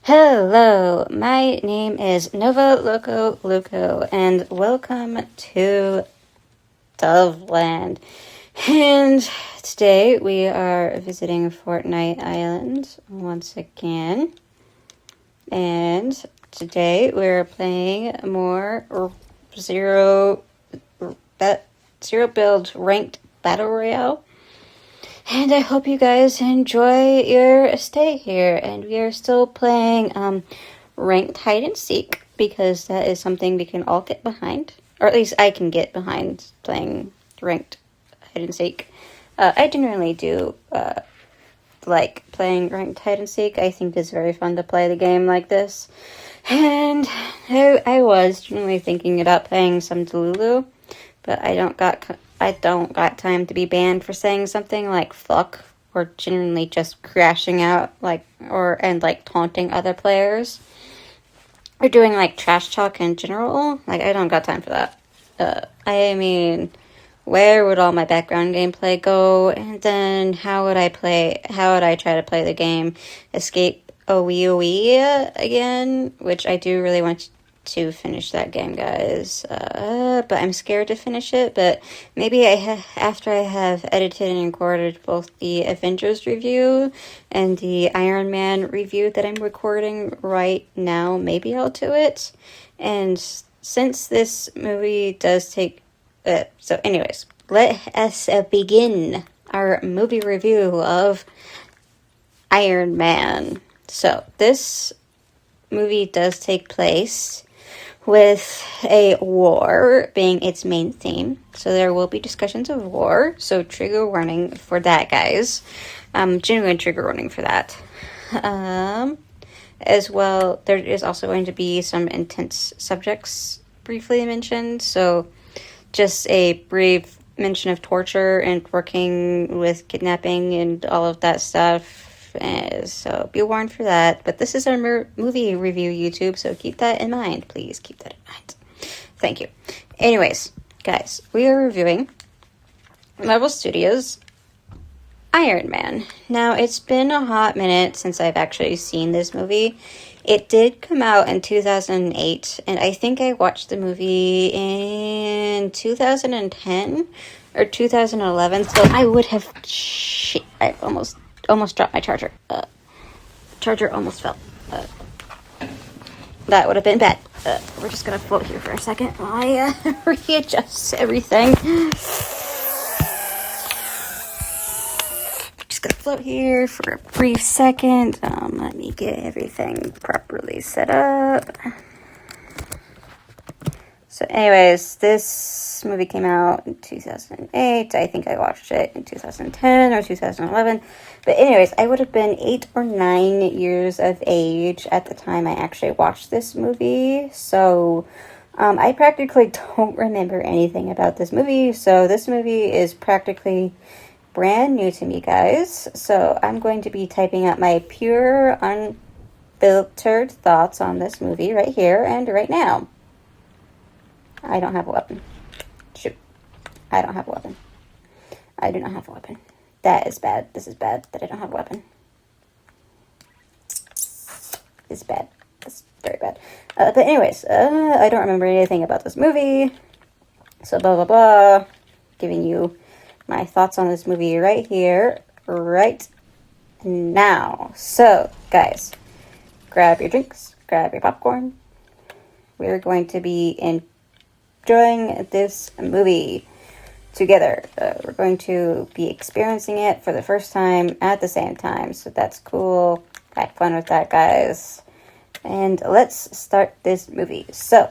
Hello, my name is Nova Loco Luco, and welcome to Doveland. And today we are visiting Fortnite Island once again. And today we're playing more zero build ranked battle royale. And I hope you guys enjoy your stay here. And we are still playing ranked hide and seek, because that is something we can all get behind. Or at least I can get behind playing ranked hide and seek. I generally do like playing ranked hide and seek. I think it's very fun to play the game like this. And I was generally thinking about playing some Delulu, but I don't got time to be banned for saying something like fuck, or genuinely just crashing out, and taunting other players, or doing like trash talk in general. Like, I don't got time for that. I mean, where would all my background gameplay go? And then how would I try to play the game Escape OE again, which I do really want to finish that game, guys, but I'm scared to finish it. But maybe after I have edited and recorded both the Avengers review and the Iron Man review that I'm recording right now, maybe I'll do it. And since this movie does take so anyways, let us begin our movie review of Iron Man. So this movie does take place with a war being its main theme. So there will be discussions of war. So trigger warning for that, guys. Genuine trigger warning for that. As well, there is also going to be some intense subjects briefly mentioned. So just a brief mention of torture and working with kidnapping and all of that stuff. So be warned for that. But this is our movie review YouTube, so keep that in mind. Please keep that in mind. Thank you. Anyways, guys, we are reviewing Marvel Studios' Iron Man. Now, it's been a hot minute since I've actually seen this movie. It did come out in 2008, and I think I watched the movie in 2010 or 2011, so I would have... I almost dropped my charger. Charger almost fell. That would have been bad. We're just gonna float here for a second while I readjust everything. Just gonna float here for a brief second. Let me get everything properly set up. So anyways, this movie came out in 2008. I think I watched it in 2010 or 2011. But anyways, I would have been 8 or 9 years of age at the time I actually watched this movie. So I practically don't remember anything about this movie. So this movie is practically brand new to me, guys. So I'm going to be typing up my pure, unfiltered thoughts on this movie right here and right now. I don't have a weapon. Shoot. I don't have a weapon. I do not have a weapon. That is bad. This is bad that I don't have a weapon. This is bad. That's very bad. But anyways, I don't remember anything about this movie. So blah, blah, blah. Giving you my thoughts on this movie right here, right now. So, guys, grab your drinks, grab your popcorn. We're going to be enjoying this movie together. We're going to be experiencing it for the first time at the same time, so that's cool. Have fun with that, guys. And let's start this movie. So,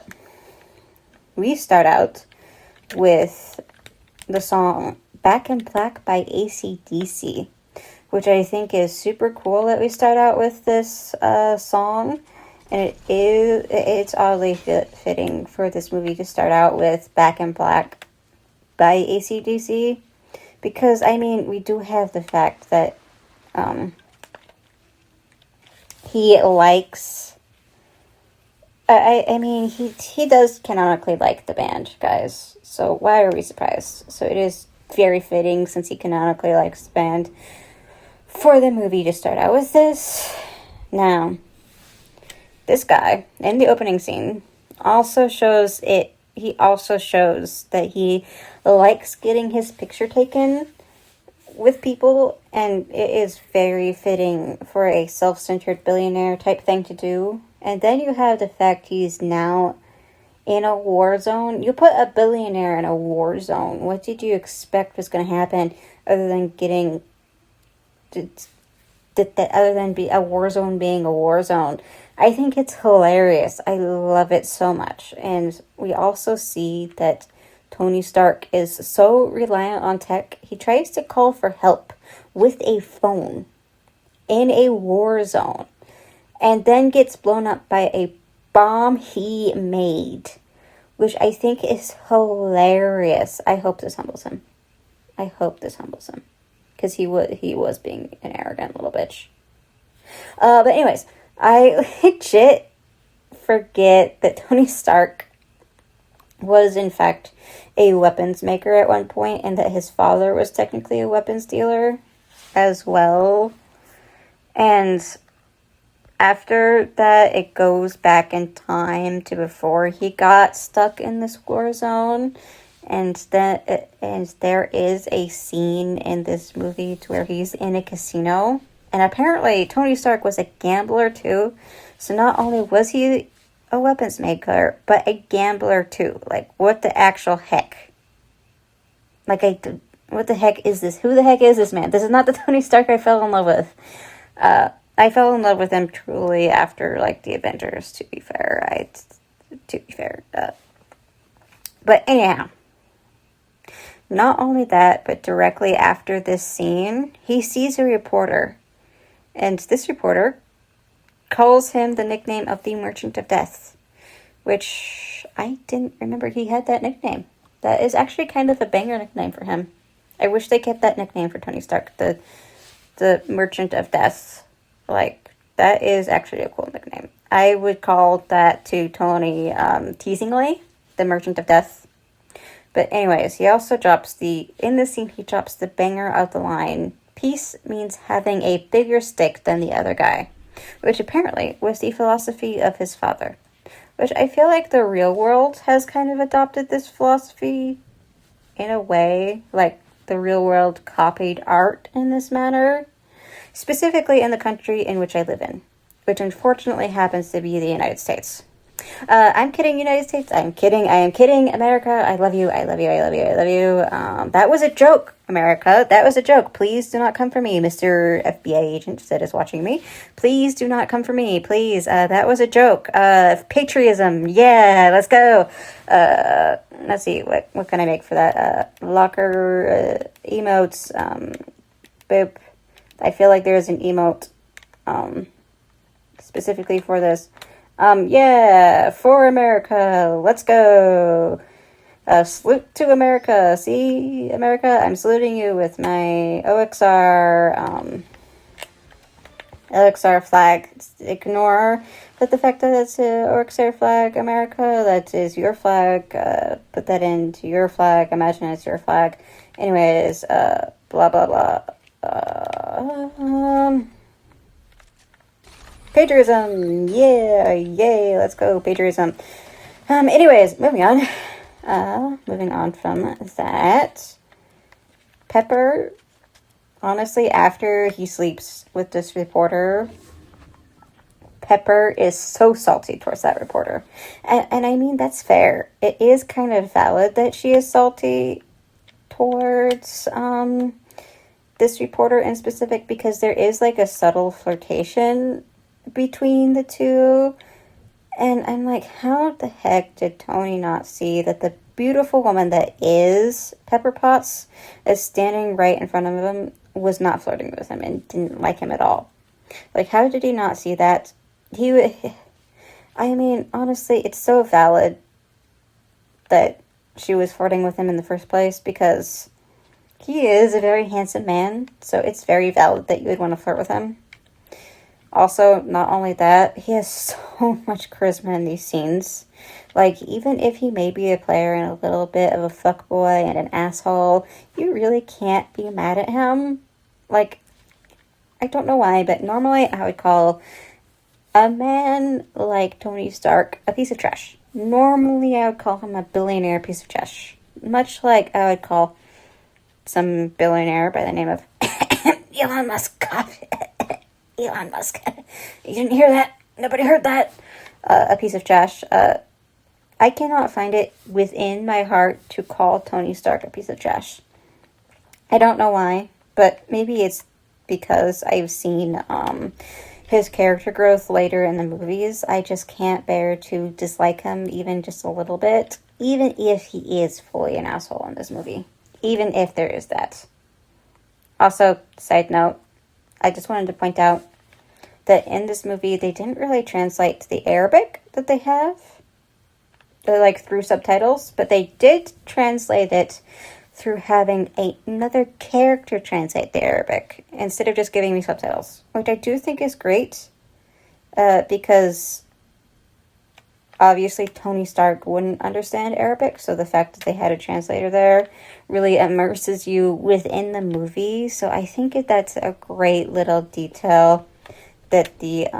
we start out with the song Back in Black by AC/DC, which I think is super cool that we start out with this song. And it's oddly fitting for this movie to start out with Back in Black by AC/DC, because, I mean, we do have the fact that he likes... I mean, he does canonically like the band, guys, so why are we surprised? So it is very fitting, since he canonically likes the band, for the movie to start out with this. Now, this guy in the opening scene also shows it. He also shows that he likes getting his picture taken with people, and it is very fitting for a self-centered billionaire type thing to do. And then you have the fact he's now in a war zone. You put a billionaire in a war zone. What did you expect was going to happen other than getting other than be a war zone being a war zone? I think it's hilarious. I love it so much. And we also see that Tony Stark is so reliant on tech, he tries to call for help with a phone in a war zone and then gets blown up by a bomb he made, which I think is hilarious. I hope this humbles him. Because he was being an arrogant little bitch. But anyways, I legit forget that Tony Stark was in fact a weapons maker at one point, and that his father was technically a weapons dealer as well. And after that, it goes back in time to before he got stuck in this war zone. And there is a scene in this movie to where he's in a casino. And apparently Tony Stark was a gambler too. So not only was he a weapons maker, but a gambler too. Like, what the actual heck? Like, what the heck is this? Who the heck is this man? This is not the Tony Stark I fell in love with. I fell in love with him truly after, like, the Avengers, to be fair. But anyhow, not only that, but directly after this scene, he sees a reporter. And this reporter calls him the nickname of the Merchant of Death, which I didn't remember he had that nickname. That is actually kind of a banger nickname for him. I wish they kept that nickname for Tony Stark, the Merchant of Death. Like, that is actually a cool nickname. I would call that to Tony teasingly, the Merchant of Death. But anyways, he also drops in this scene, he drops the banger of the line, "Peace means having a bigger stick than the other guy," which apparently was the philosophy of his father. Which I feel like the real world has kind of adopted this philosophy in a way, like the real world copied art in this manner, specifically in the country in which I live in, which unfortunately happens to be the United States. I'm kidding, United States. I am kidding, America. I love you. That was a joke, America. That was a joke. Please do not come for me, Mr. FBI agent that is watching me. Please do not come for me. Please. That was a joke. Patriotism. Yeah, let's go. Let's see. What can I make for that? Locker, emotes, boop. I feel like there's an emote, specifically for this. Yeah, for America, let's go. Salute to America. See, America, I'm saluting you with my OXR flag. Ignore the fact that it's an OXR flag, America. That is your flag. Put that into your flag. Imagine it's your flag. Anyways, blah, blah, blah. Patriotism, yeah, yay, let's go, patriotism. Anyways, moving on from that, Pepper, honestly, after he sleeps with this reporter, Pepper is so salty towards that reporter. And I mean, that's fair. It is kind of valid that she is salty towards, this reporter in specific, because there is, like, a subtle flirtation between the two, and I'm like, how the heck did Tony not see that the beautiful woman that is Pepper Potts is standing right in front of him, was not flirting with him and didn't like him at all? Like, how did he not see that? I mean, honestly, it's so valid that she was flirting with him in the first place, because he is a very handsome man, so it's very valid that you would want to flirt with him. Also, not only that, he has so much charisma in these scenes. Like, even if he may be a player and a little bit of a fuckboy and an asshole, you really can't be mad at him. Like, I don't know why, but normally I would call a man like Tony Stark a piece of trash. Normally, I would call him a billionaire piece of trash. Much like I would call some billionaire by the name of Elon Musk. Elon Musk. You didn't hear that? Nobody heard that? A piece of trash. I cannot find it within my heart to call Tony Stark a piece of trash. I don't know why, but maybe it's because I've seen his character growth later in the movies. I just can't bear to dislike him even just a little bit, even if he is fully an asshole in this movie. Even if there is that. Also, side note, I just wanted to point out that in this movie, they didn't really translate the Arabic that they have, like through subtitles, but they did translate it through having another character translate the Arabic instead of just giving me subtitles, which I do think is great, because obviously Tony Stark wouldn't understand Arabic, so the fact that they had a translator there really immerses you within the movie. So I think that's a great little detail that the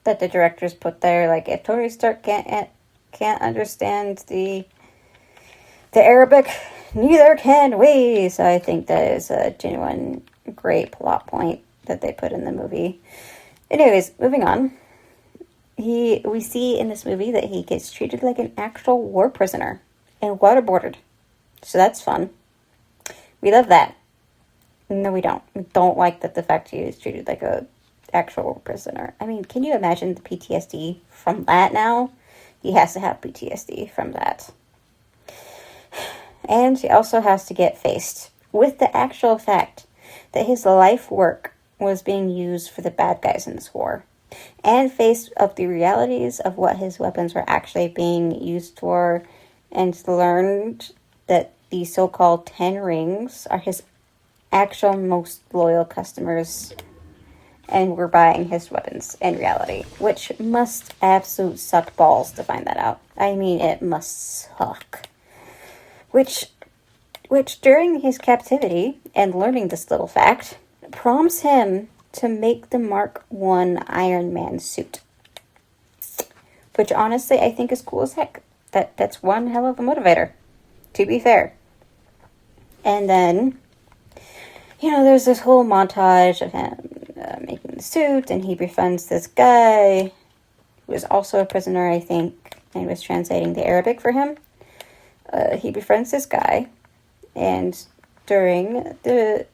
directors put there. Like, if Tony Stark can't understand the Arabic, neither can we. So I think that is a genuine great plot point that they put in the movie. Anyways, moving on. We see in this movie that he gets treated like an actual war prisoner and waterboarded. So that's fun. We love that. No, we don't. We don't like that the fact he is treated like a actual prisoner. I mean, can you imagine the PTSD from that now? He has to have PTSD from that. And he also has to get faced with the actual fact that his life work was being used for the bad guys in this war. And faced of the realities of what his weapons were actually being used for, and learned that the so-called 10 rings are his actual most loyal customers and were buying his weapons in reality, which must absolute suck balls to find that out. I mean, it must suck. Which during his captivity and learning this little fact prompts him to make the Mark I Iron Man suit. Which honestly I think is cool as heck. That's one hell of a motivator, to be fair. And then, there's this whole montage of him making the suit, and he befriends this guy who is also a prisoner, I think, and was translating the Arabic for him. He befriends this guy, and during the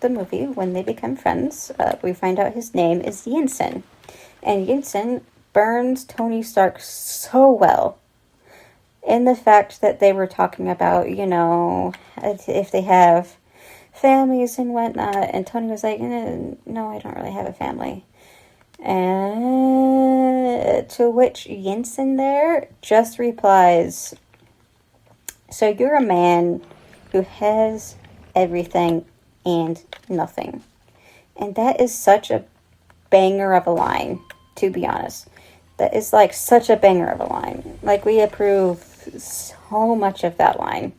movie, when they become friends, we find out his name is Yinsen. And Yinsen burns Tony Stark so well in the fact that they were talking about, if they have families and whatnot, and Tony was like, no, I don't really have a family. And to which Yinsen there just replies, so you're a man who has everything and nothing. And that is such a banger of a line, to be honest. That is like such a banger of a line. Like, we approve so much of that line.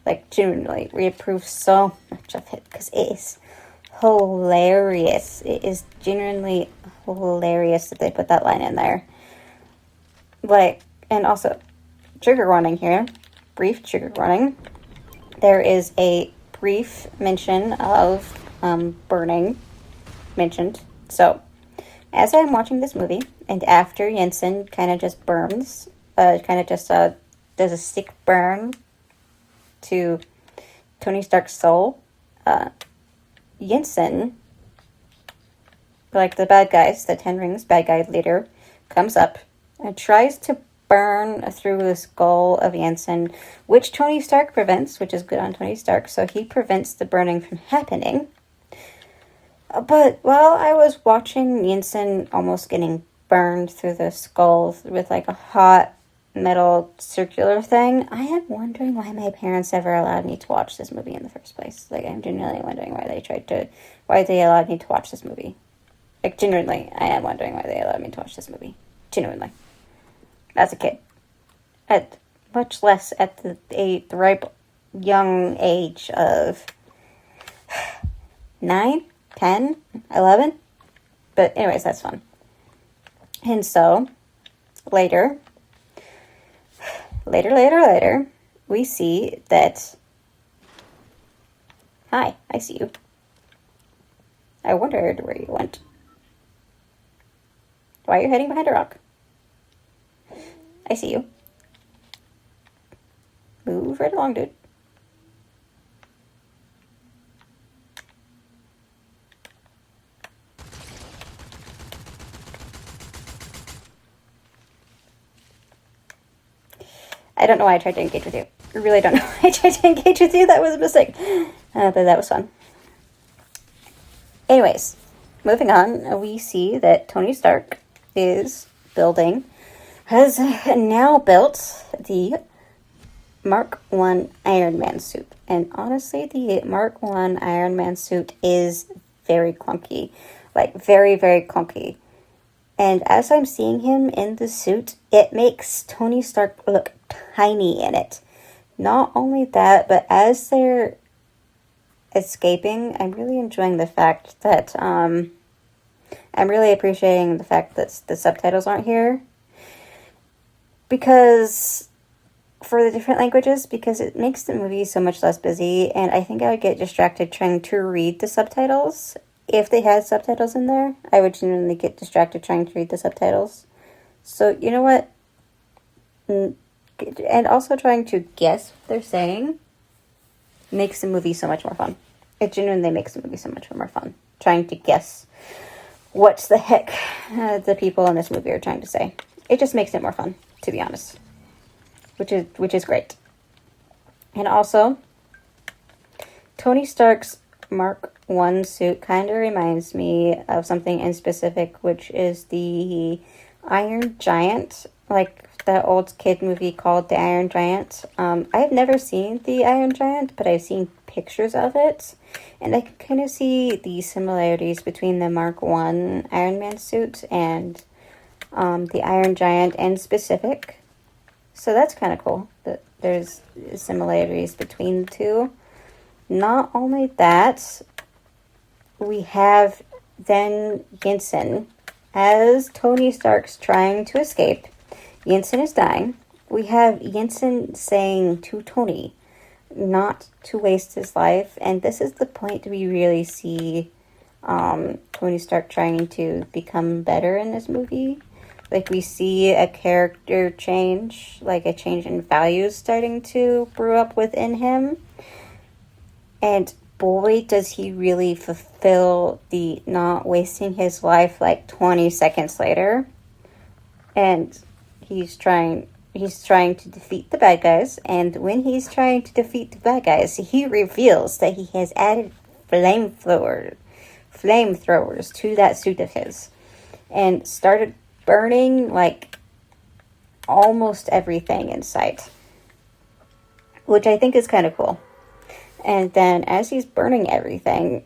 Like, genuinely, we approve so much of it because it is hilarious. It is genuinely hilarious that they put that line in there. Like, and also, trigger warning here. Brief trigger warning. There is a brief mention of burning mentioned. So, as I'm watching this movie, and after Jensen kind of just burns, does a stick burn to Tony Stark's soul, Jensen, like the bad guys, the 10 Rings bad guy leader, comes up and tries to burn through the skull of Jensen, which Tony Stark prevents, which is good on Tony Stark, so he prevents the burning from happening. But while I was watching Jensen almost getting burned through the skull with like a hot metal circular thing, I am wondering why my parents ever allowed me to watch this movie in the first place. Like, I'm genuinely wondering why they allowed me to watch this movie. Like, genuinely, I am wondering why they allowed me to watch this movie. Genuinely. As a kid. Much less at the ripe young age of 9, 10, 11. But anyways, that's fun. And so, later, we see that... Hi, I see you. I wondered where you went. Why are you hiding behind a rock? I see you. Move right along, dude. I don't know why I tried to engage with you. I really don't know why I tried to engage with you. That was a mistake. But that was fun. Anyways, moving on, we see that Tony Stark has now built the Mark 1 Iron Man suit. And honestly, the Mark 1 Iron Man suit is very clunky. Like, very, very clunky. And as I'm seeing him in the suit, it makes Tony Stark look tiny in it. Not only that, but as they're escaping, I'm really enjoying the fact that, I'm really appreciating the fact that the subtitles aren't here. Because, for the different languages, because it makes the movie so much less busy, and I think I would get distracted trying to read the subtitles. If they had subtitles in there, I would genuinely get distracted trying to read the subtitles. So, you know what? And also trying to guess what they're saying makes the movie so much more fun. It genuinely makes the movie so much more fun. Trying to guess what the heck the people in this movie are trying to say. It just makes it more fun, to be honest. Which is great. And also, Tony Stark's Mark 1 suit kind of reminds me of something in specific, which is the Iron Giant, like that old kid movie called The Iron Giant. I've never seen The Iron Giant, but I've seen pictures of it, and I can kind of see the similarities between the Mark 1 Iron Man suit and the Iron Giant in specific. So that's kind of cool that there's similarities between the two. Not only that, we have then Yinsen as Tony Stark's trying to escape. Yinsen is dying. We have Yinsen saying to Tony not to waste his life, and this is the point we really see Tony Stark trying to become better in this movie. Like, we see a character change, like a change in values starting to brew up within him. And boy, does he really fulfill the not wasting his life like 20 seconds later. And he's trying to defeat the bad guys. And when he's trying to defeat the bad guys, he reveals that he has added flamethrowers to that suit of his. And started burning like almost everything in sight. Which I think is kind of cool. And then as he's burning everything,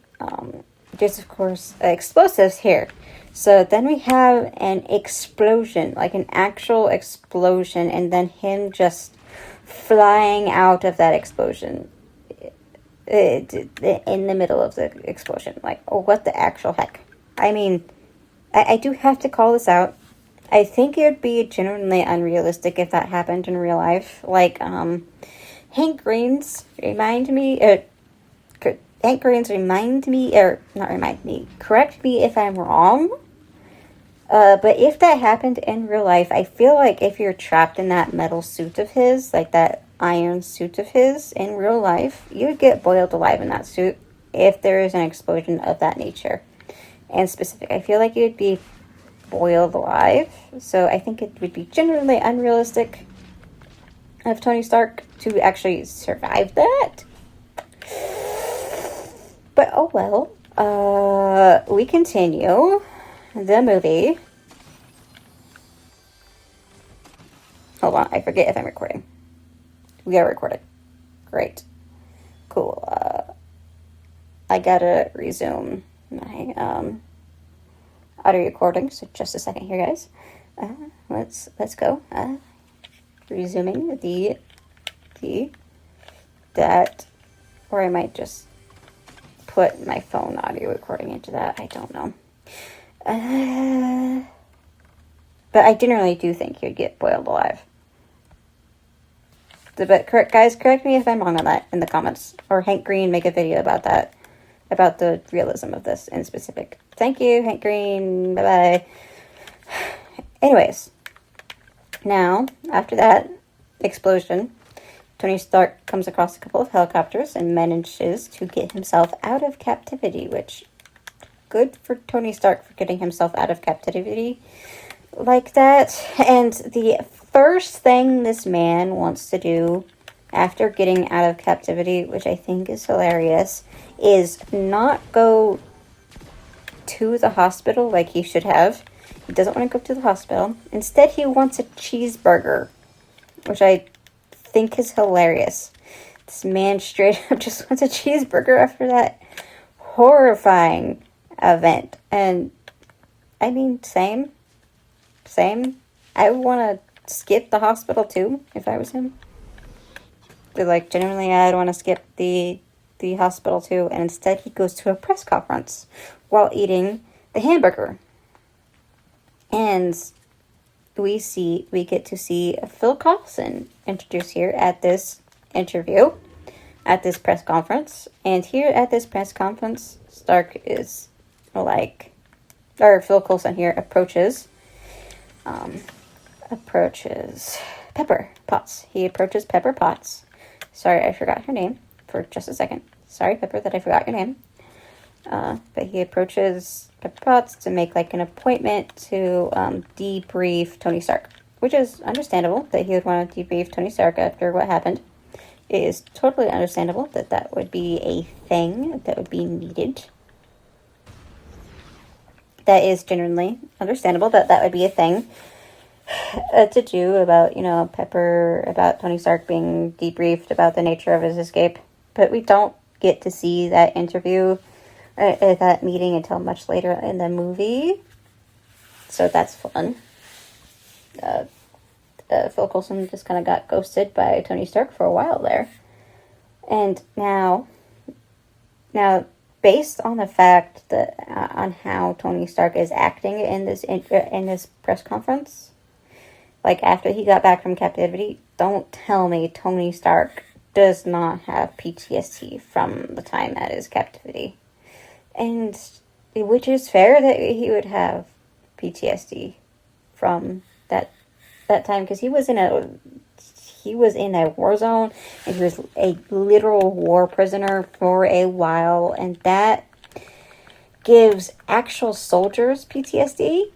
there's of course explosives here. So then we have an explosion, like an actual explosion, and then him just flying out of that explosion in the middle of the explosion. Like, oh, what the actual heck? I mean, I do have to call this out. I think it would be genuinely unrealistic if that happened in real life. Like, Hank Green's correct me if I'm wrong. But if that happened in real life, I feel like if you're trapped in that metal suit of his, like that iron suit of his in real life, you would get boiled alive in that suit if there is an explosion of that nature. And specific, I feel like you would be boiled alive. So I think it would be genuinely unrealistic of Tony Stark to actually survive that. But oh well. We continue the movie. Hold on, I forget if I'm recording. We are recording. Great. Cool. I gotta resume my audio recording, so just a second here, guys. Let's go. Resuming that, or I might just put my phone audio recording into that. I don't know. But I generally do think he'd get boiled alive. But correct me if I'm wrong on that in the comments. Or Hank Green, make a video about that. About the realism of this in specific. Thank you, Hank Green. Bye-bye. Anyways. Now, after that explosion, Tony Stark comes across a couple of helicopters and manages to get himself out of captivity, which, good for Tony Stark for getting himself out of captivity like that. And the first thing this man wants to do after getting out of captivity, which I think is hilarious, is not go to the hospital like he should have. He doesn't want to go to the hospital. Instead, he wants a cheeseburger, which I think is hilarious. This man straight up just wants a cheeseburger after that horrifying event. And, I mean, same. I would want to skip the hospital, too, if I was him. But, like, generally, I'd want to skip the hospital, too. And instead, he goes to a press conference while eating the hamburger. And we get to see Phil Coulson introduced here at this interview, at this press conference. And here at this press conference, Stark is Phil Coulson here approaches Pepper Potts. He approaches Pepper Potts. Sorry, I forgot her name for just a second. Sorry, Pepper, that I forgot your name. But he approaches Pepper Potts to make like an appointment to debrief Tony Stark, which is understandable that he would want to debrief Tony Stark after what happened. It is totally understandable that that would be a thing that would be needed. That is genuinely understandable that that would be a thing to do about, about Tony Stark being debriefed about the nature of his escape. But we don't get to see that interview at that meeting until much later in the movie. So that's fun. Phil Coulson just kind of got ghosted by Tony Stark for a while there. And now, based on the fact that on how Tony Stark is acting in this press conference, like after he got back from captivity, don't tell me Tony Stark does not have PTSD from the time at his captivity. And which is fair that he would have PTSD from that time, because he was in a war zone and he was a literal war prisoner for a while, and that gives actual soldiers PTSD.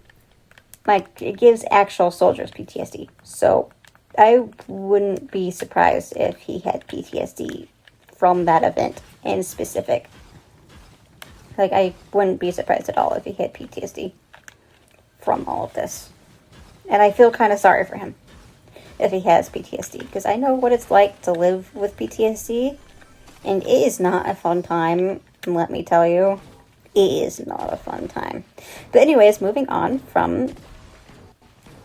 Like, it gives actual soldiers PTSD. So I wouldn't be surprised if he had PTSD from that event in specific. Like, I wouldn't be surprised at all if he had PTSD from all of this. And I feel kind of sorry for him if he has PTSD, because I know what it's like to live with PTSD, and it is not a fun time, let me tell you. It is not a fun time. But anyways, moving on from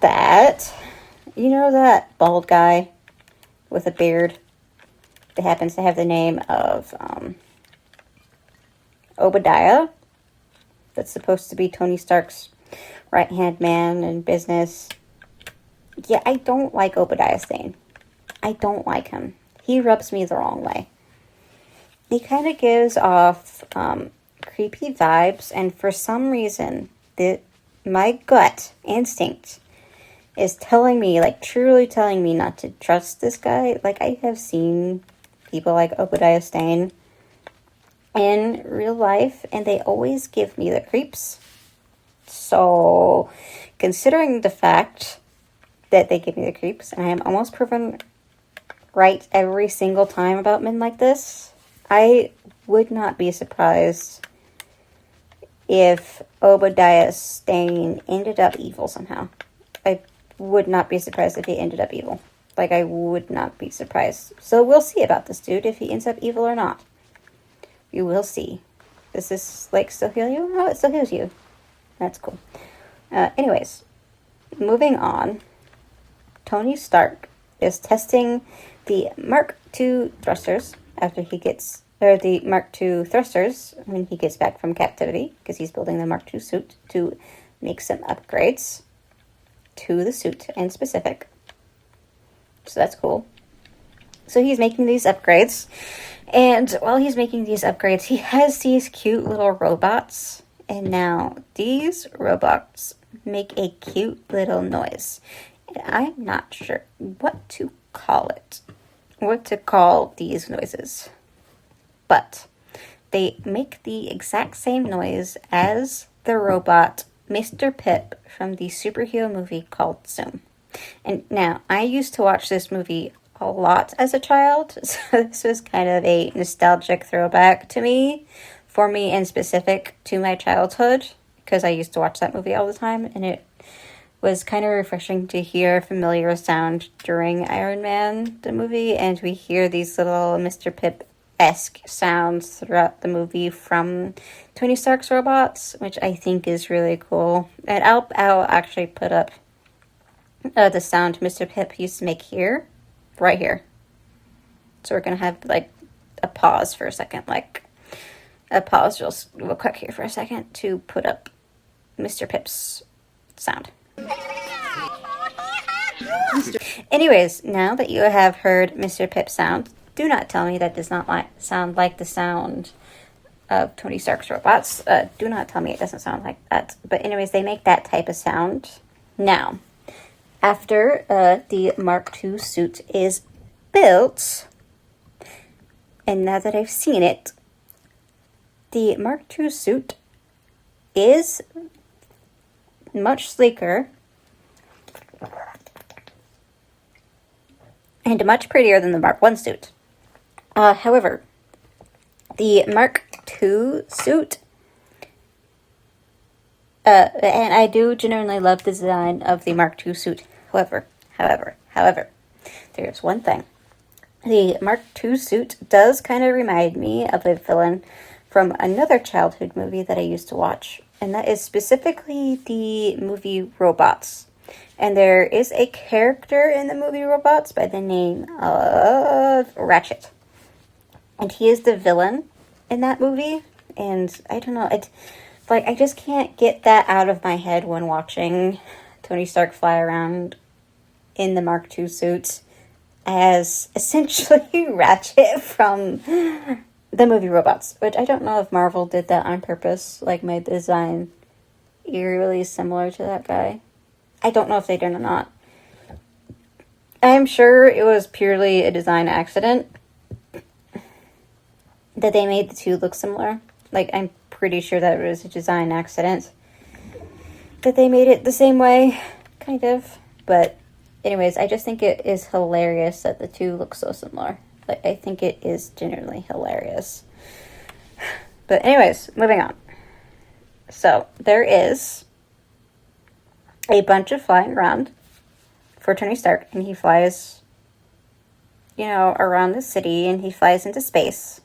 that, that bald guy with a beard that happens to have the name of Obadiah, that's supposed to be Tony Stark's right-hand man in business. Yeah, I don't like Obadiah Stane. I don't like him. He rubs me the wrong way. He kind of gives off creepy vibes, and for some reason, my gut instinct is telling me, like truly telling me not to trust this guy. Like, I have seen people like Obadiah Stane in real life, and they always give me the creeps. So, considering the fact that they give me the creeps, and I am almost proven right every single time about men like this, I would not be surprised if Obadiah Stane ended up evil somehow. I would not be surprised if he ended up evil. Like, I would not be surprised. So we'll see about this dude, if he ends up evil or not. You will see. Does this, still heal you? Oh, it still heals you. That's cool. Anyways, moving on. Tony Stark is testing the Mark II thrusters after he gets or the Mark II thrusters when he gets back from captivity, because he's building the Mark II suit to make some upgrades to the suit in specific. So that's cool. So he's making these upgrades, and while he's making these upgrades, he has these cute little robots, and now these robots make a cute little noise. And I'm not sure what to call it, what to call these noises. But they make the exact same noise as the robot Mr. Pip from the superhero movie called Zoom. And now, I used to watch this movie a lot as a child, so this was kind of a nostalgic throwback to me, for me in specific to my childhood, because I used to watch that movie all the time, and it was kind of refreshing to hear a familiar sound during Iron Man, the movie, and we hear these little Mr. Pip-esque sounds throughout the movie from Tony Stark's robots, which I think is really cool. And I'll actually put up the sound Mr. Pip used to make here, right here. So we're going to have, like, a pause for a second, like, a pause real quick here for a second to put up Mr. Pip's sound. Anyways, now that you have heard Mr. Pip's sound, do not tell me that does not sound like the sound of Tony Stark's robots. Do not tell me it doesn't sound like that. But anyways, they make that type of sound. Now, after the Mark II suit is built, and now that I've seen it, the Mark II suit is much sleeker and much prettier than the Mark I suit. However, the Mark II suit, and I do genuinely love the design of the Mark II suit. However, there's one thing. The Mark II suit does kind of remind me of a villain from another childhood movie that I used to watch, and that is specifically the movie Robots. And there is a character in the movie Robots by the name of Ratchet. And he is the villain in that movie. And I don't know, I just can't get that out of my head when watching Tony Stark fly around in the Mark II suit as essentially Ratchet from the movie Robots. Which I don't know if Marvel did that on purpose, like made the design eerily similar to that guy. I don't know if they did or not. I'm sure it was purely a design accident that they made the two look similar. Like, I'm pretty sure that it was a design accident that they made it the same way, kind of. But anyways, I just think it is hilarious that the two look so similar. Like, I think it is genuinely hilarious. But anyways, moving on. So, there is a bunch of flying around for Tony Stark, and he flies, around the city, and he flies into space.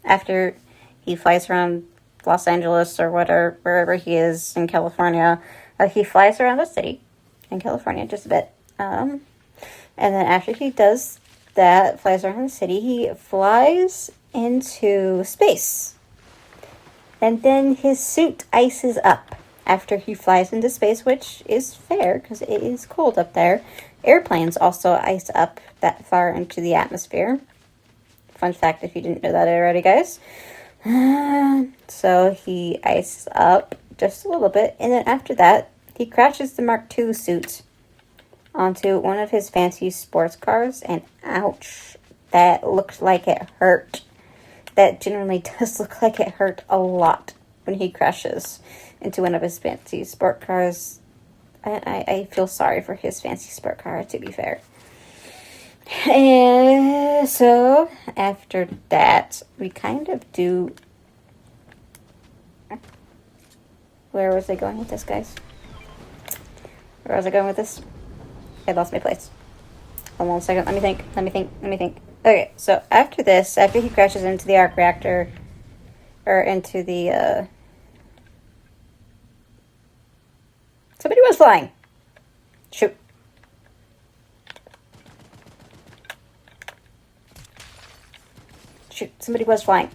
After he flies around Los Angeles or wherever he is in California, he flies around the city in California just a bit. And then after he does that, flies around the city, he flies into space. And then his suit ices up after he flies into space, which is fair because it is cold up there. Airplanes also ice up that far into the atmosphere. Fun fact if you didn't know that already, guys. So he ices up just a little bit, and then after that, he crashes the Mark II suit onto one of his fancy sports cars, and ouch, that looked like it hurt. That genuinely does look like it hurt a lot when he crashes into one of his fancy sport cars. I feel sorry for his fancy sport car, to be fair. And so, after that, we kind of do... Where was I going with this, guys? Where was I going with this? I lost my place. Hold on a second. Let me think. Okay, so after this, after he crashes into the arc reactor, or into the, Somebody was flying. Shoot. shoot, somebody was flying.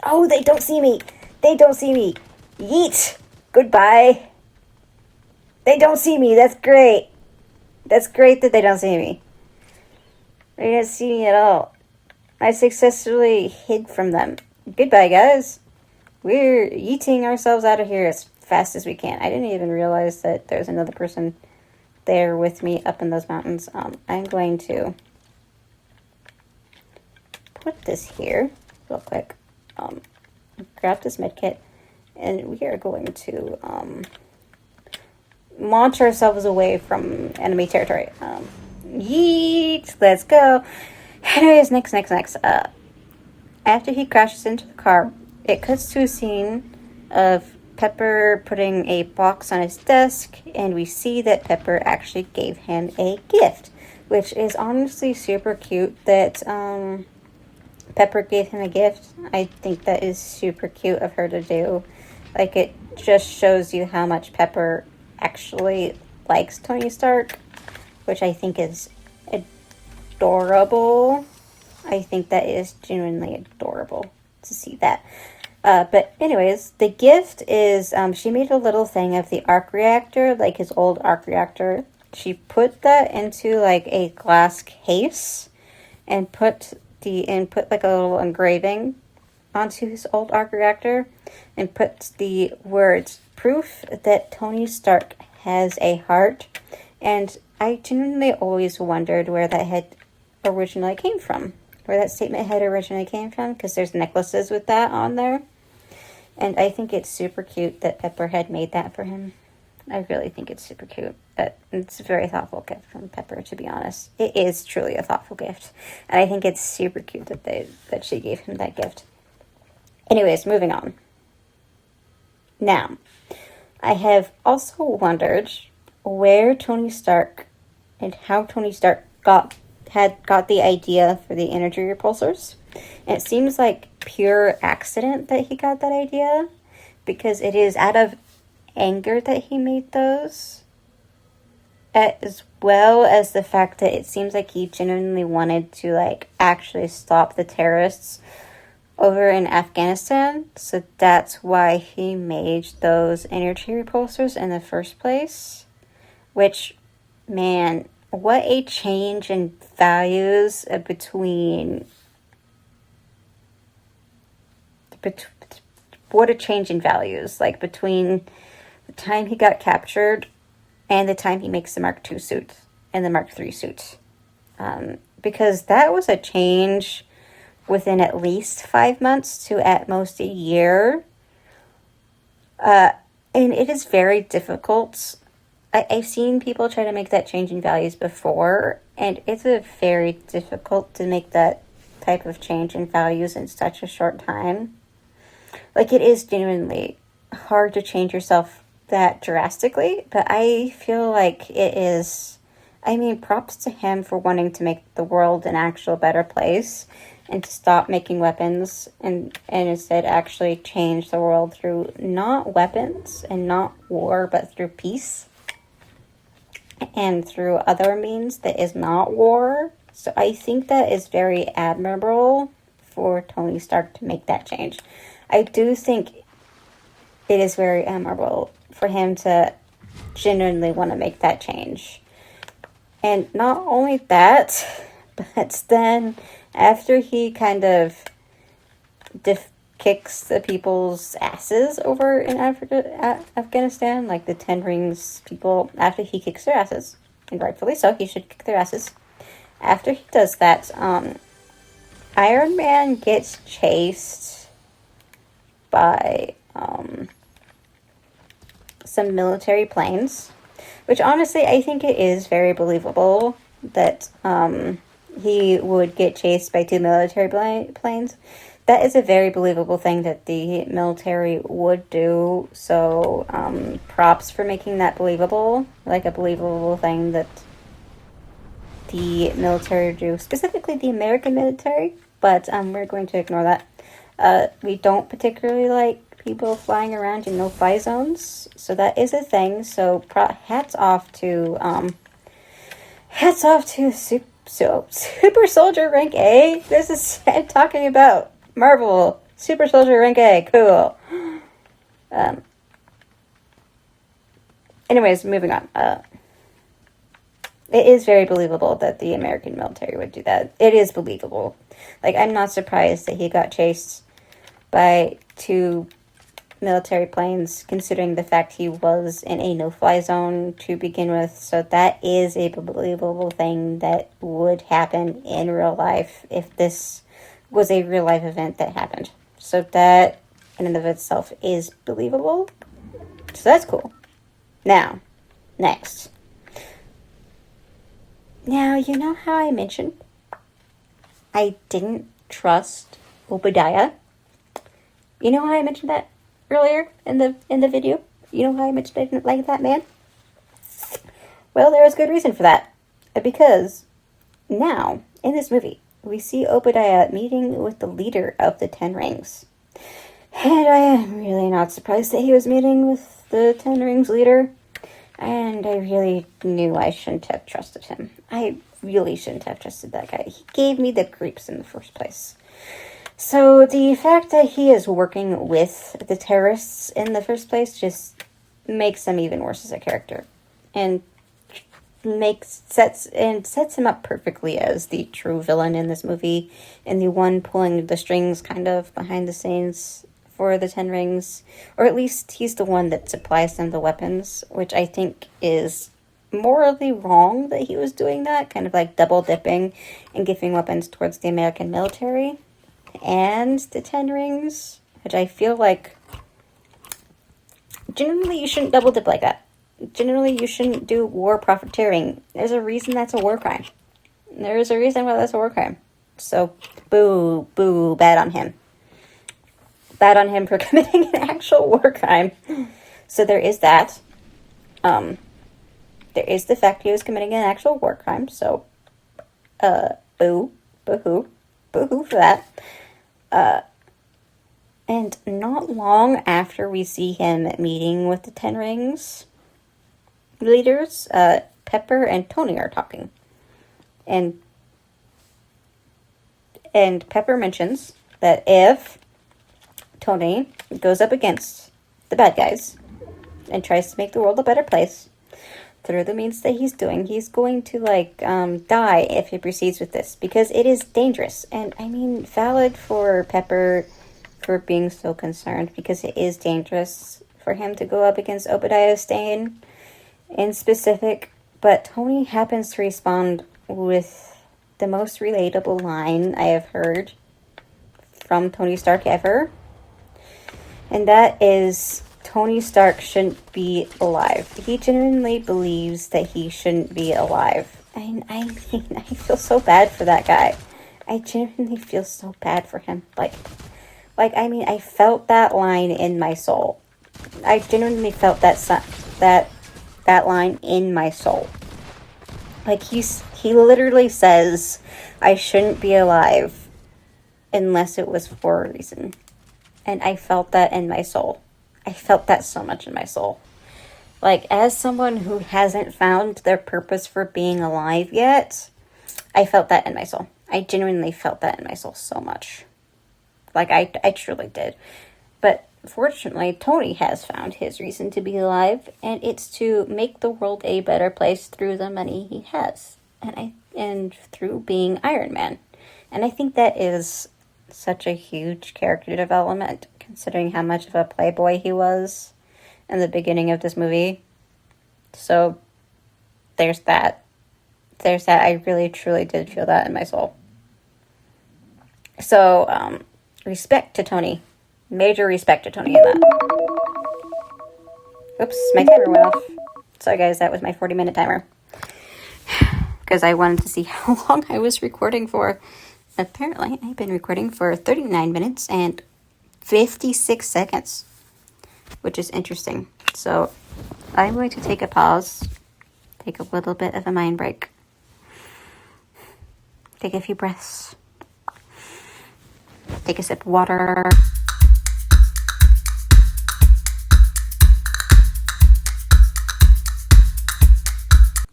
Oh, they don't see me. They don't see me. Yeet. Goodbye. They don't see me. That's great. That's great that they don't see me. They don't see me at all. I successfully hid from them. Goodbye, guys. We're yeeting ourselves out of here as fast as we can. I didn't even realize that there's another person there with me up in those mountains. I'm going to put this here real quick. Grab this medkit, and we are going to launch ourselves away from enemy territory. Yeet! Let's go. Anyways, next. After he crashes into the car, it cuts to a scene of Pepper putting a box on his desk, and we see that Pepper actually gave him a gift, which is honestly super cute that Pepper gave him a gift. I think that is super cute of her to do. Like, it just shows you how much Pepper actually likes Tony Stark, which I think is adorable. I think that is genuinely adorable to see that. But anyways, the gift is, she made a little thing of the arc reactor, like his old arc reactor. She put that into like a glass case and put like a little engraving onto his old arc reactor and put the words, "Proof that Tony Stark has a heart." And I genuinely always wondered where that had originally came from. Where that statement had originally came from, because there's necklaces with that on there. And I think it's super cute that Pepper had made that for him. I really think it's super cute. It's a very thoughtful gift from Pepper, to be honest. It is truly a thoughtful gift. And I think it's super cute that she gave him that gift. Anyways, moving on. Now, I have also wondered where Tony Stark and how Tony Stark got the idea for the energy repulsors. And it seems like pure accident that he got that idea, because it is out of anger that he made those, as well as the fact that it seems like he genuinely wanted to like actually stop the terrorists over in Afghanistan. So that's why he made those energy repulsors in the first place, which, man, what a change in values what a change in values, like between the time he got captured and the time he makes the Mark II suit and the Mark III suit. Because that was a change within at least 5 months to at most a year. And it is very difficult. I've seen people try to make that change in values before, and it's very difficult to make that type of change in values in such a short time. Like, it is genuinely hard to change yourself that drastically, but I feel like it is, I mean, props to him for wanting to make the world an actual better place and to stop making weapons and instead actually change the world through not weapons and not war, but through peace. And through other means that is not war. So I think that is very admirable for Tony Stark to make that change. I do think it is very admirable for him to genuinely want to make that change. And not only that, but then after he kind of kicks the people's asses over in Afghanistan, like the Ten Rings people, after he kicks their asses, and rightfully so, he should kick their asses. After he does that, Iron Man gets chased by some military planes, which honestly I think it is very believable that he would get chased by two military planes. That is a very believable thing that the military would do. So, props for making that believable. Like a believable thing that the military would do. Specifically the American military. But we're going to ignore that. We don't particularly like people flying around in no-fly zones. So that is a thing. So hats off to So, Super Soldier rank A? This is, I'm talking about Marvel. Super Soldier rank A. Cool. Anyways, moving on. It is very believable that the American military would do that. It is believable. Like, I'm not surprised that he got chased by 2 military planes, considering the fact he was in a no-fly zone to begin with. So that is a believable thing that would happen in real life if this was a real-life event that happened. So that, in and of itself, is believable. So that's cool. Now, next. Now, you know how I mentioned I didn't trust Obadiah? You know how I mentioned that earlier in the video? You know how I mentioned I didn't like that man? Well, there was good reason for that. Because now, in this movie, we see Obadiah meeting with the leader of the Ten Rings. And I am really not surprised that he was meeting with the Ten Rings leader. And I really knew I shouldn't have trusted him. I really shouldn't have trusted that guy. He gave me the creeps in the first place. So the fact that he is working with the terrorists in the first place just makes him even worse as a character. And sets him up perfectly as the true villain in this movie, and the one pulling the strings kind of behind the scenes for the Ten Rings, or at least he's the one that supplies them the weapons, which I think is morally wrong that he was doing that, kind of like double dipping and giving weapons towards the American military and the Ten Rings, which I feel like generally you shouldn't double dip like that. Generally, you shouldn't do war profiteering. There's a reason that's a war crime. There's a reason why that's a war crime. So, boo, boo, bad on him. Bad on him for committing an actual war crime. So there is that. There is the fact he was committing an actual war crime. So, boo, boo-hoo, boo-hoo for that. And not long after we see him meeting with the Ten Rings leaders, Pepper and Tony are talking. And Pepper mentions that if Tony goes up against the bad guys and tries to make the world a better place through the means that he's doing, he's going to die if he proceeds with this, because it is dangerous. And I mean, valid for Pepper for being so concerned, because it is dangerous for him to go up against Obadiah Stane in specific. But Tony happens to respond with the most relatable line I have heard from Tony Stark ever. And that is, Tony Stark shouldn't be alive. He genuinely believes that he shouldn't be alive. And I mean, I feel so bad for that guy. I genuinely feel so bad for him. I mean, I felt that line in my soul. I genuinely felt that line in my soul. Like, he literally says, I shouldn't be alive unless it was for a reason. And I felt that in my soul. I felt that so much in my soul. Like, as someone who hasn't found their purpose for being alive yet, I felt that in my soul. I genuinely felt that in my soul so much. Like, I truly did. But fortunately, Tony has found his reason to be alive, and it's to make the world a better place through the money he has, and through being Iron Man. And I think that is such a huge character development, considering how much of a playboy he was in the beginning of this movie. So there's that. I really truly did feel that in my soul. So respect to Tony. Major respect to Tony in that. Oops, my timer went off. Sorry guys, that was my 40-minute timer. Because I wanted to see how long I was recording for. Apparently, I've been recording for 39 minutes and 56 seconds. Which is interesting. So, I'm going to take a pause. Take a little bit of a mind break. Take a few breaths. Take a sip of water.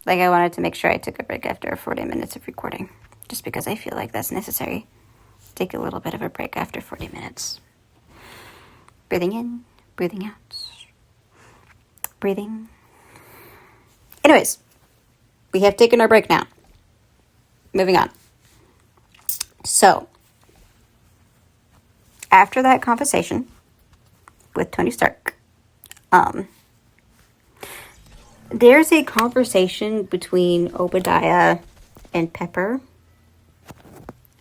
Like, I wanted to make sure I took a break after 40 minutes of recording, just because I feel like that's necessary. Take a little bit of a break after 40 minutes. Breathing in, breathing out, breathing. Anyways, we have taken our break now. Moving on. So, after that conversation with Tony Stark, there's a conversation between Obadiah and Pepper.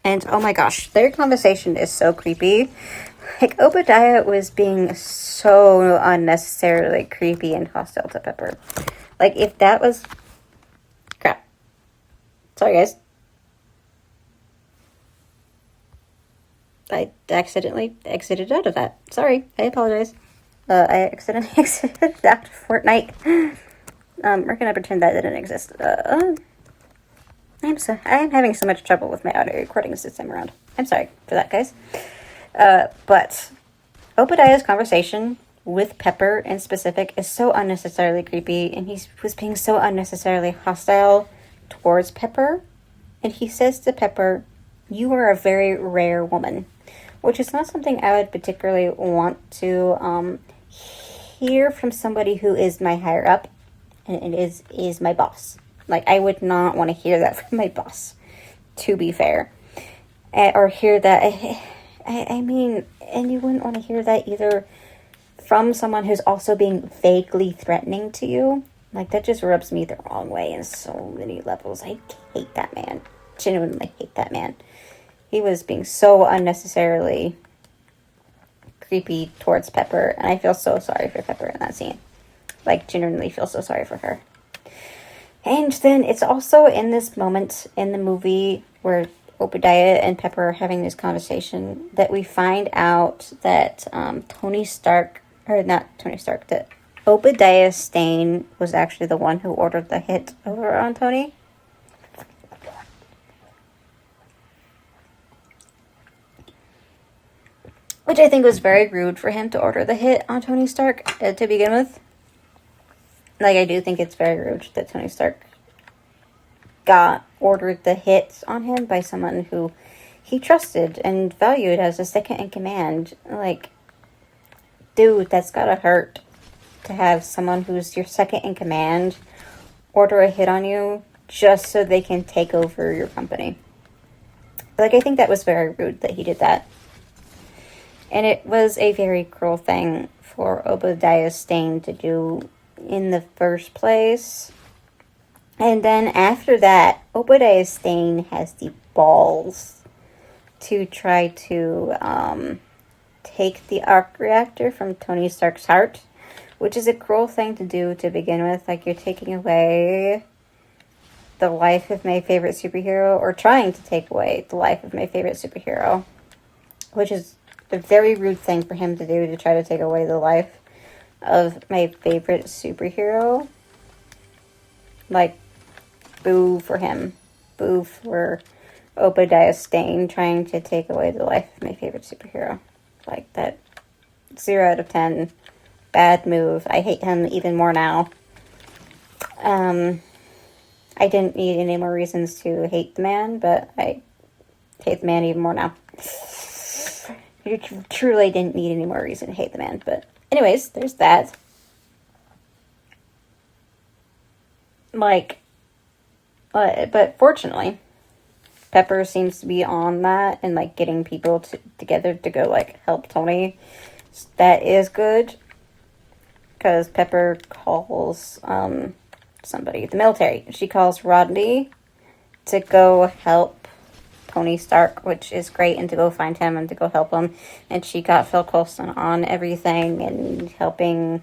And oh my gosh, their conversation is so creepy. Like, Obadiah was being so unnecessarily creepy and hostile to Pepper. Like, if that was... Crap. Sorry, guys. I accidentally exited out of that. Sorry, I apologize. I accidentally exited out of Fortnite. We're gonna pretend that didn't exist. I am having so much trouble with my audio recordings this time around. I'm sorry for that, guys. But Obadiah's conversation with Pepper in specific is so unnecessarily creepy, and he was being so unnecessarily hostile towards Pepper. And he says to Pepper, "You are a very rare woman," which is not something I would particularly want to hear from somebody who is my higher up, and it is my boss. Like, I would not want to hear that from my boss, to be fair. Or hear that, I mean, and you wouldn't want to hear that either from someone who's also being vaguely threatening to you. Like, that just rubs me the wrong way in so many levels. I hate that man. Genuinely hate that man. He was being so unnecessarily creepy towards Pepper, and I feel so sorry for Pepper in that scene. Like, genuinely feel so sorry for her. And then it's also in this moment in the movie where Obadiah and Pepper are having this conversation that we find out that that Obadiah Stane was actually the one who ordered the hit over on Tony. Which I think was very rude for him to order the hit on Tony Stark to begin with. Like, I do think it's very rude that Tony Stark ordered the hits on him by someone who he trusted and valued as a second in command. Like, dude, that's gotta hurt to have someone who's your second in command order a hit on you just so they can take over your company. Like, I think that was very rude that he did that. And it was a very cruel thing for Obadiah Stane to do in the first place. And then after that, Obadiah Stane has the balls to try to take the arc reactor from Tony Stark's heart, which is a cruel thing to do to begin with. Like, you're taking away the life of my favorite superhero, or trying to take away the life of my favorite superhero, which is a very rude thing for him to do, to try to take away the life of my favorite superhero. Like, boo for him. Boo for Obadiah Stane trying to take away the life of my favorite superhero. Like, that 0 out of 10. Bad move. I hate him even more now. I didn't need any more reasons to hate the man, but I hate the man even more now. You truly didn't need any more reason to hate the man, but anyways, there's that. Like, but fortunately, Pepper seems to be on that and, like, getting people together to go, like, help Tony. That is good, because Pepper calls somebody, the military. She calls Rodney to go help Tony Stark, which is great, and to go find him and to go help him. And she got Phil Coulson on everything and helping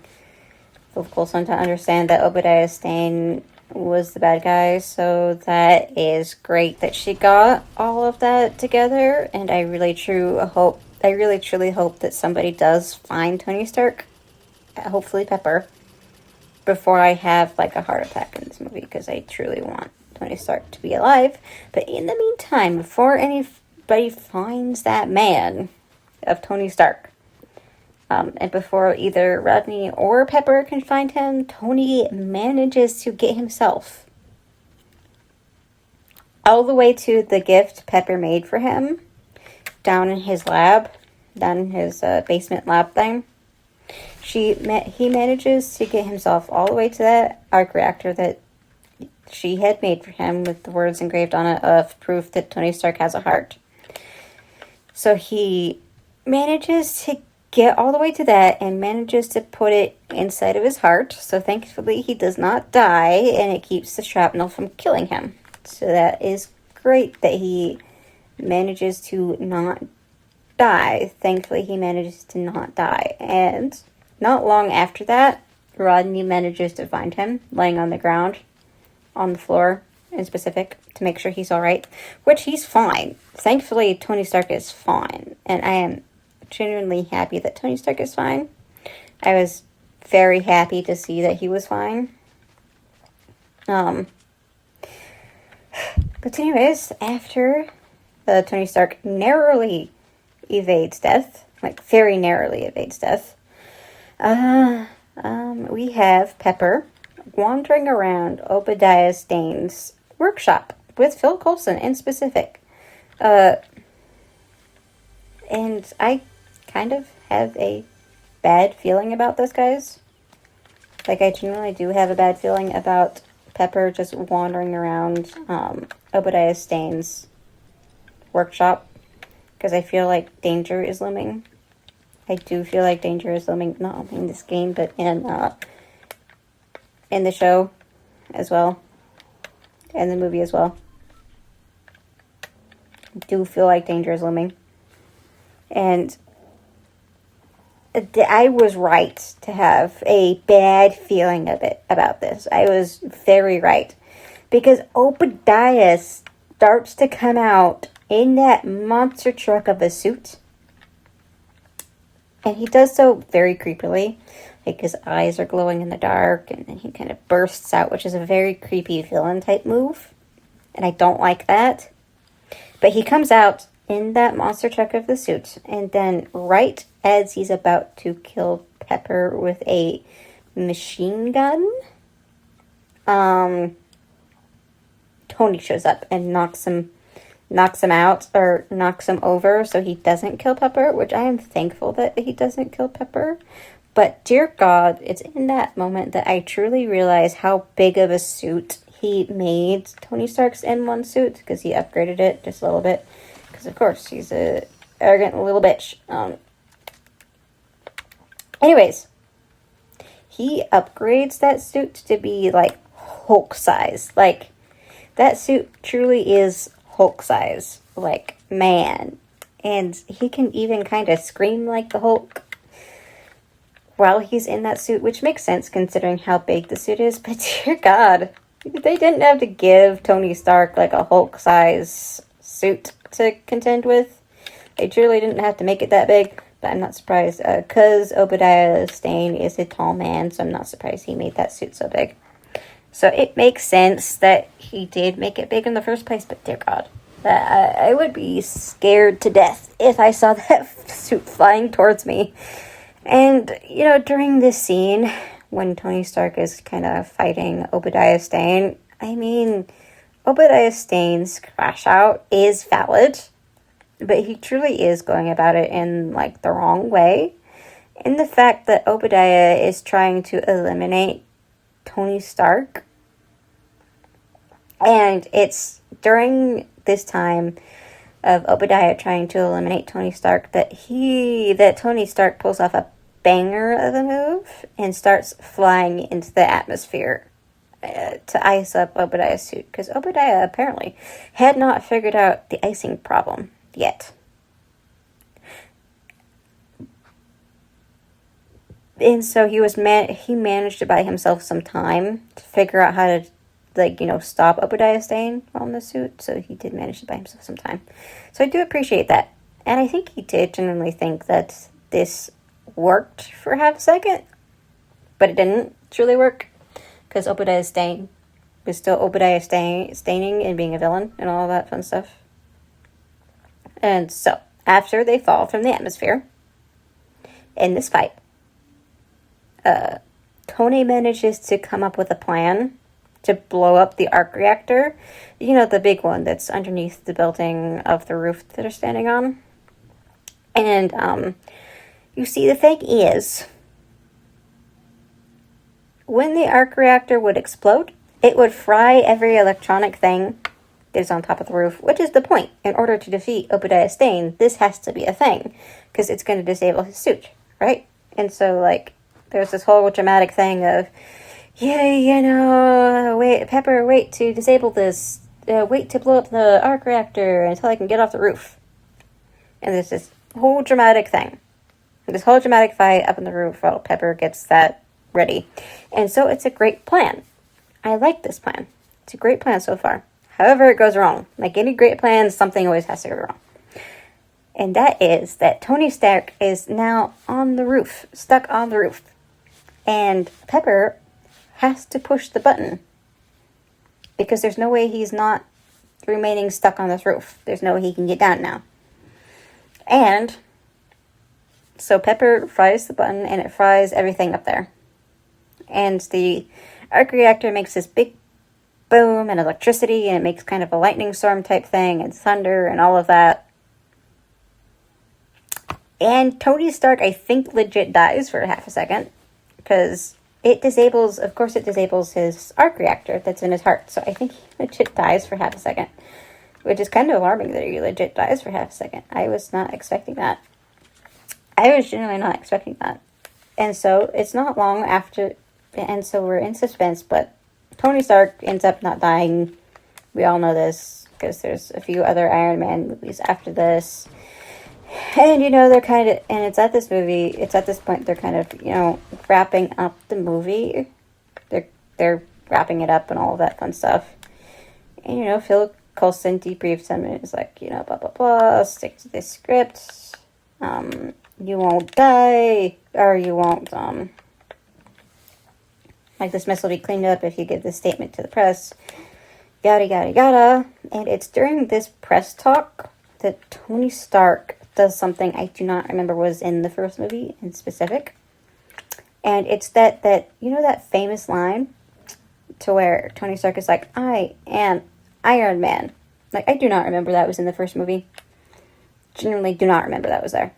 Phil Coulson to understand that Obadiah Stane was the bad guy. So that is great that she got all of that together. And I really truly hope that somebody does find Tony Stark, hopefully Pepper, before I have, like, a heart attack in this movie, because I truly want Tony Stark to be alive. But in the meantime, before anybody finds that man of Tony Stark, and before either Rodney or Pepper can find him, Tony manages to get himself all the way to the gift Pepper made for him down in his lab, down in his basement lab thing. He manages to get himself all the way to that arc reactor that she had made for him with the words engraved on it of proof that Tony Stark has a heart. So he manages to get all the way to that and manages to put it inside of his heart. So thankfully he does not die, and it keeps the shrapnel from killing him. So that is great that he manages to not die. Thankfully he manages to not die. And not long after that, Rodney manages to find him laying on the ground, on the floor in specific, to make sure he's alright, which he's fine. Thankfully, Tony Stark is fine, and I am genuinely happy that Tony Stark is fine. I was very happy to see that he was fine. But anyways, after Tony Stark narrowly evades death, like very narrowly evades death, we have Pepper wandering around Obadiah Stane's workshop with Phil Coulson in specific. And I kind of have a bad feeling about this, guys. Like, I genuinely do have a bad feeling about Pepper just wandering around Obadiah Stane's workshop, because I feel like danger is looming. I do feel like danger is looming, not only in this game, but in the show as well, and the movie as well. I do feel like danger is looming. And I was right to have a bad feeling about this. I was very right. Because Obadiah starts to come out in that monster truck of a suit. And he does so very creepily. Like, his eyes are glowing in the dark, and then he kind of bursts out, which is a very creepy villain type move. And I don't like that. But he comes out in that monster truck of the suit, and then right as he's about to kill Pepper with a machine gun, Tony shows up and knocks him out, or knocks him over, so he doesn't kill Pepper, which I am thankful that he doesn't kill Pepper. But dear God, it's in that moment that I truly realize how big of a suit he made Tony Stark's M1 suit, because he upgraded it just a little bit, because of course he's a arrogant little bitch. Anyways, he upgrades that suit to be like Hulk size. Like, that suit truly is Hulk size. Like, man. And he can even kind of scream like the Hulk while he's in that suit, which makes sense considering how big the suit is. But dear God, they didn't have to give Tony Stark like a Hulk size suit to contend with. They truly didn't have to make it that big. But I'm not surprised, because Obadiah Stane is a tall man, so I'm not surprised he made that suit so big. So it makes sense that he did make it big in the first place, but dear God, I would be scared to death if I saw that suit flying towards me. And, you know, during this scene, when Tony Stark is kind of fighting Obadiah Stane, I mean, Obadiah Stane's crash out is valid, but he truly is going about it in, like, the wrong way. In the fact that Obadiah is trying to eliminate Tony Stark. And it's during this time of Obadiah trying to eliminate Tony Stark that Tony Stark pulls off a banger of a move and starts flying into the atmosphere to ice up Obadiah's suit. Because Obadiah apparently had not figured out the icing problem yet. And so he managed to buy himself some time to figure out how to, like, you know, stop Obadiah Stane while in the suit. So he did manage to buy himself some time. So I do appreciate that. And I think he did genuinely think that this worked for half a second. But it didn't truly work. Because Obadiah Stane was still Obadiah Staning and being a villain and all that fun stuff. And so, after they fall from the atmosphere in this fight, Tony manages to come up with a plan to blow up the arc reactor. You know, the big one that's underneath the building of the roof that they're standing on. And you see, the thing is, when the arc reactor would explode, it would fry every electronic thing that is on top of the roof, which is the point. In order to defeat Obadiah Stane, this has to be a thing, because it's going to disable his suit, right? And so, like, there's this whole dramatic thing of, yeah, you know, wait, Pepper, wait to disable this, wait to blow up the arc reactor until I can get off the roof. And there's this whole dramatic thing. This whole dramatic fight up on the roof while Pepper gets that ready. And so it's a great plan. I like this plan. It's a great plan so far. However, it goes wrong. Like any great plan, something always has to go wrong. And that is that Tony Stark is now on the roof, stuck on the roof. And Pepper has to push the button. Because there's no way he's not remaining stuck on this roof. There's no way he can get down now. And so Pepper fries the button and it fries everything up there. And the arc reactor makes this big boom and electricity, and it makes kind of a lightning storm type thing and thunder and all of that. And Tony Stark, I think, legit dies for half a second, because it disables, of course it disables his arc reactor that's in his heart. So I think he legit dies for half a second, which is kind of alarming that he legit dies for half a second. I was not expecting that. I was genuinely not expecting that. And so it's not long after, and so we're in suspense, but Tony Stark ends up not dying. We all know this, because there's a few other Iron Man movies after this. And, you know, they're kind of, and it's at this point, they're kind of, you know, wrapping up the movie. They're wrapping it up and all of that fun stuff. And, you know, Phil Coulson debriefs him and is like, you know, blah, blah, blah, stick to this script. You won't die, or you won't, like, this mess will be cleaned up if you give this statement to the press. Yada, yada, yada. And it's during this press talk that Tony Stark does something I do not remember was in the first movie in specific. And it's that you know that famous line to where Tony Stark is like, I am Iron Man. Like, I do not remember that was in the first movie. Genuinely do not remember that was there.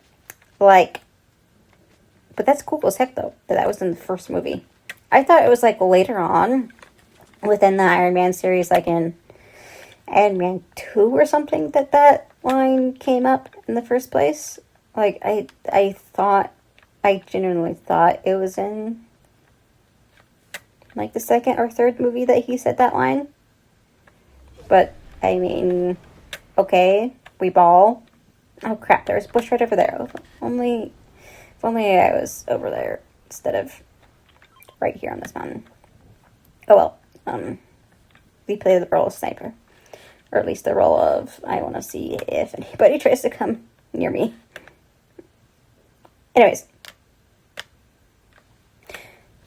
Like, but that's cool as heck, though, that was in the first movie. I thought it was, like, later on within the Iron Man series, like in Iron Man 2 or something, that line came up in the first place. Like, I genuinely thought it was in, like, the second or third movie that he said that line. But, I mean, okay, we ball. Oh, crap, there's a bush right over there. If only I was over there instead of right here on this mountain. Oh, well, we play the role of sniper. Or at least the role of, I want to see if anybody tries to come near me. Anyways.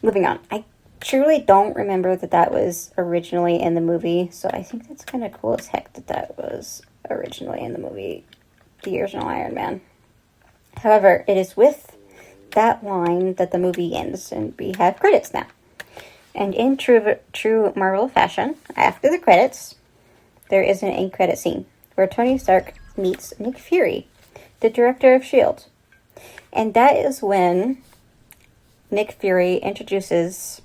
Moving on. I truly don't remember that was originally in the movie, so I think that's kind of cool as heck that was originally in the movie, the original Iron Man. However, it is with that line that the movie ends, and we have credits now. And in true Marvel fashion, after the credits, there is an end credit scene where Tony Stark meets Nick Fury, the director of S.H.I.E.L.D. And that is when Nick Fury introduces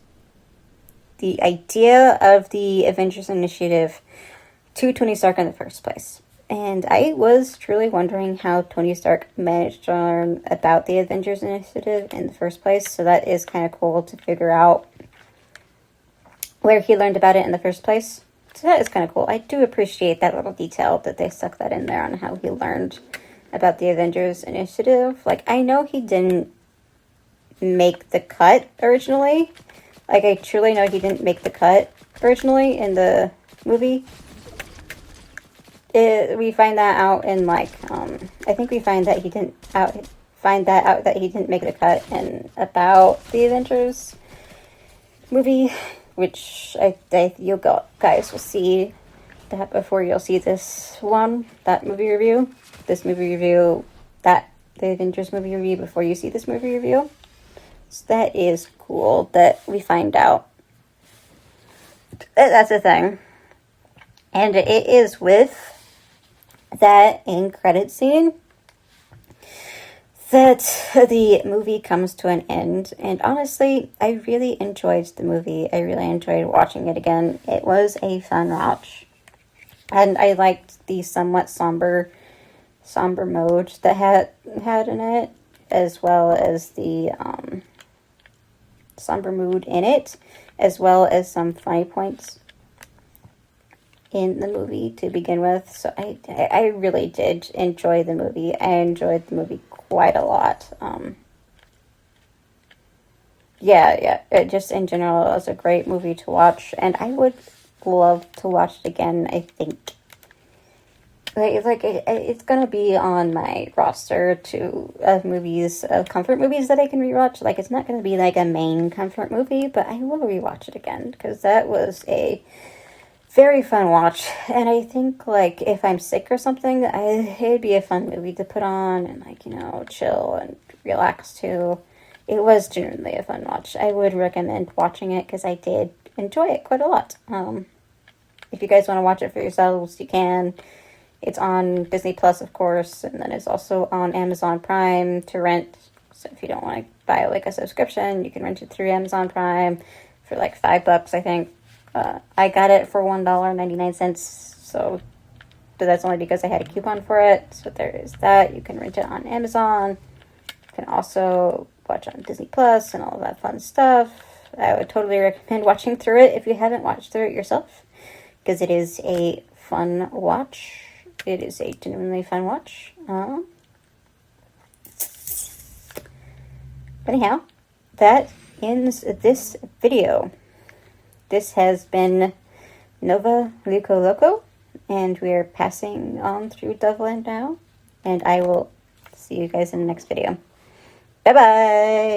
the idea of the Avengers Initiative to Tony Stark in the first place. And I was truly wondering how Tony Stark managed to learn about the Avengers Initiative in the first place. So that is kind of cool to figure out where he learned about it in the first place. So that is kind of cool. I do appreciate that little detail that they stuck that in there on how he learned about the Avengers Initiative. Like, I know he didn't make the cut originally. Like, I truly know he didn't make the cut originally in the movie. We find that out in, like, I think we find that he didn't find that out that he didn't make the cut in about the Avengers movie, which you guys will see that before you'll see this one, that movie review. This movie review, the Avengers movie review before you see this movie review. So that is cool that we find out that's the thing. And it is with that end credit scene that the movie comes to an end. And honestly, I really enjoyed the movie. I really enjoyed watching it again. It was a fun watch. And I liked the somewhat somber mode that had in it, as well as the somber mood in it, as well as some funny points in the movie to begin with. So I really did enjoy the movie. I enjoyed the movie quite a lot. Yeah, just in general, it was a great movie to watch, and I would love to watch it again. I think it's gonna be on my roster of movies, of comfort movies that I can rewatch. Like, it's not gonna be like a main comfort movie, but I will rewatch it again because that was a very fun watch. And I think, like, if I'm sick or something, it'd be a fun movie to put on and, like, chill and relax to. It was genuinely a fun watch. I would recommend watching it because I did enjoy it quite a lot. If you guys want to watch it for yourselves, you can. It's on Disney Plus, of course, and then it's also on Amazon Prime to rent. So if you don't want to buy, like, a subscription, you can rent it through Amazon Prime for, like, $5, I think. I got it for $1.99, so but that's only because I had a coupon for it. So there is that. You can rent it on Amazon. You can also watch on Disney Plus and all of that fun stuff. I would totally recommend watching through it if you haven't watched through it yourself, because it is a fun watch. It is a genuinely fun watch. But anyhow, that ends this video. This has been Nova Luco Loco, and we are passing on through Doveland now. And I will see you guys in the next video. Bye-bye!